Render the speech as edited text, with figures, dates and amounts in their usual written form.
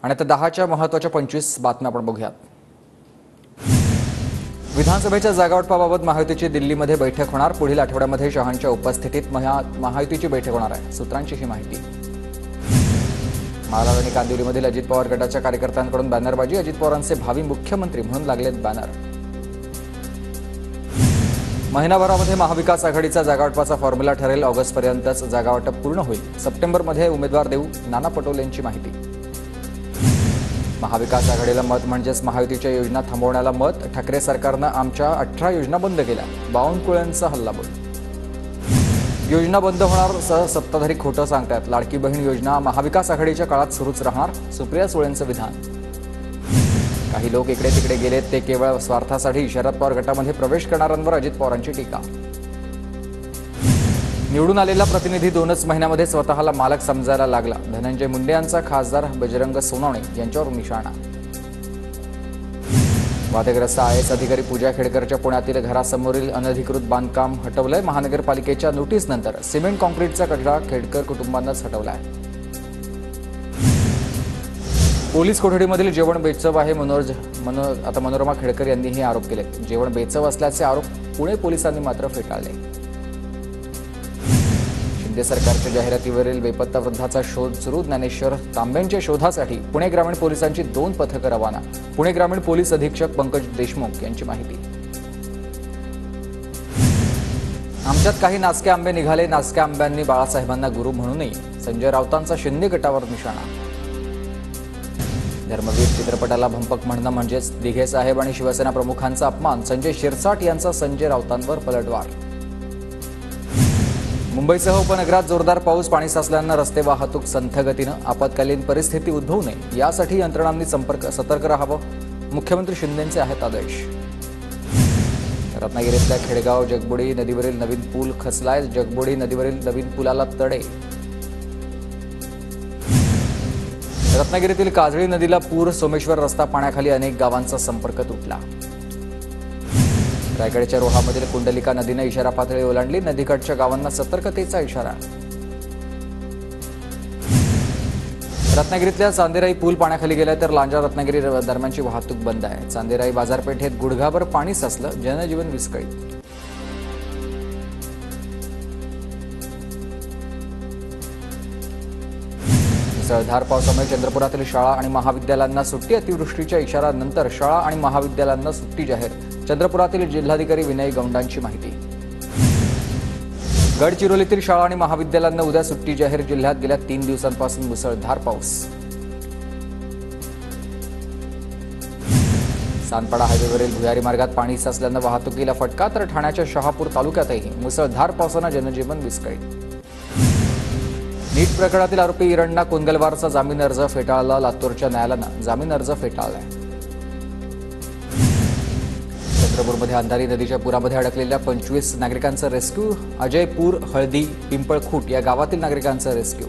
आणि आता 10च्या महत्त्वाच्या 25 बातम्या आपण बघूयात। विधानसभेच्या जागावाटपाबाबत महायुतीची दिल्लीमध्ये बैठक होणार। पुढील आठवड्यामध्ये शहांच्या उपस्थितीत महायुतीची बैठक होणार आहे, सूत्रांची ही माहिती। मालाड आणि कांदिवलीमधील अजित पवार गटाच्या कार्यकर्त्यांकडून बॅनरबाजी। अजित पवारांचे भावी मुख्यमंत्री म्हणून लागलेत बॅनर। महिनाभरामध्ये महाविकास आघाडीचा जागावाटपाचा फॉर्म्युला ठरेल। ऑगस्टपर्यंतच जागावाटप पूर्ण होईल। सप्टेंबरमध्ये उमेदवार देऊ, नाना पटोलेंची माहिती। महाविकास आघाडीला मत म्हणजेच महायुतीच्या योजना थांबवण्याला मत। ठाकरे सरकारनं आमच्या 18 योजना बंद केल्या, बावनकुळेंचा हल्लाबोल। योजना बंद होणार, सत्ताधारी खोटं सांगतात। लाडकी बहीण योजना महाविकास आघाडीच्या काळात सुरूच राहणार, सुप्रिया सुळेंचं विधान। काही लोक इकडे तिकडे गेलेत, ते केवळ स्वार्थासाठी। शरद पवार गटामध्ये प्रवेश करणाऱ्यांवर अजित पवारांची टीका। निवडून आलेला प्रतिनिधी 2च महिन्यामध्ये स्वतःला मालक समजायला लागला। धनंजय मुंडे यांचा खासदार बजरंग सोनवणे यांच्यावर निशाणा। वादग्रस्त IAS अधिकारी पूजा खेडकरच्या पुण्यातील घरासमोरील अनधिकृत बांधकाम हटवलंय। महानगरपालिकेच्या नोटीसनंतर सिमेंट कॉन्क्रीटचा कचरा खेडकर कुटुंबांनाच हटवलाय। पोलीस कोठडीमधील जेवण बेचव आहे। आता मनोरमा खेडकर यांनीही आरोप केले। जेवण बेचव असल्याचे आरोप पुणे पोलिसांनी मात्र फेटाळले। शिंदे सरकारच्या जाहिरातीवरील बेपत्ता वृद्धाचा शोध सुरू। ज्ञानेश्वर तांब्यांच्या शोधासाठी पुणे ग्रामीण पोलिसांची 2 पथकं रवाना। पुणे ग्रामीण पोलीस अधीक्षक पंकज देशमुख यांची माहिती। आमच्यात काही नासके आंबे निघाले। नासक्या आंब्यांनी बाळासाहेबांना गुरु म्हणू नये, संजय राऊतांचा शिंदे गटावर निशाणा। धर्मवीर चित्रपटाला भंपक म्हणणं म्हणजेच दिघे साहेब आणि शिवसेना प्रमुखांचा अपमान। संजय शिरसाट यांचा संजय राऊतांवर पलटवार। मुंबईसह उपनगरात जोरदार पाऊस। पाणी साचल्यानं रस्ते वाहतूक संथ गतीनं। आपत्कालीन परिस्थिती उद्भवू नये यासाठी यंत्रणांनी सतर्क राहावं, मुख्यमंत्री शिंदेंचे आहेत आदेश। रत्नागिरीतल्या खेडगाव जगबुडी नदीवरील नवीन पूल खचलाय। जगबुडी नदीवरील नवीन पुलाला तडे। रत्नागिरीतील काजळी नदीला पूर। सोमेश्वर रस्ता पाण्याखाली, अनेक गावांचा संपर्क तुटला। रायगडच्या रोहामधील कुंडलिका नदीने इशारा पातळी ओलांडली। नदीकाठच्या गावांना सतर्कतेचा इशारा। रत्नागिरीतल्या चांदेराई पूल पाण्याखाली गेला, तर लांजा रत्नागिरी दरम्यानची वाहतूक बंद आहे। चांदेराई बाजारपेठेत गुडघाभर पाणी साचलं, जनजीवन विस्कळीत। मुसळधार पावसामुळे चंद्रपुरातील शाळा आणि महाविद्यालयांना सुट्टी। अतिवृष्टीच्या इशाऱ्यानंतर शाळा आणि महाविद्यालयांना सुट्टी जाहीर। चंद्रपुरातील जिल्हाधिकारी विनय गौंडांची माहिती। गडचिरोलीतील शाळा आणि महाविद्यालयांना उद्या सुट्टी जाहीर। जिल्ह्यात गेल्या 3 दिवसांपासून मुसळधार पाऊस। सानपाडा हायवेवरील भुयारी मार्गात पाणी साचल्यानं वाहतुकीला फटका, तर ठाण्याच्या शहापूर तालुक्यातही मुसळधार पावसानं जनजीवन विस्कळीत। नीट प्रकरणातील आरोपी इरण्णा कोंदलवारचा जामीन अर्ज फेटाळला। लातूरच्या न्यायालयानं जामीन अर्ज फेटाळलाय। चंद्रपूरमध्ये अंधारी नदीच्या पुरामध्ये अडकलेल्या 25 नागरिकांचं रेस्क्यू। अजयपूर, हळदी, पिंपळखूट या गावातील नागरिकांचं रेस्क्यू।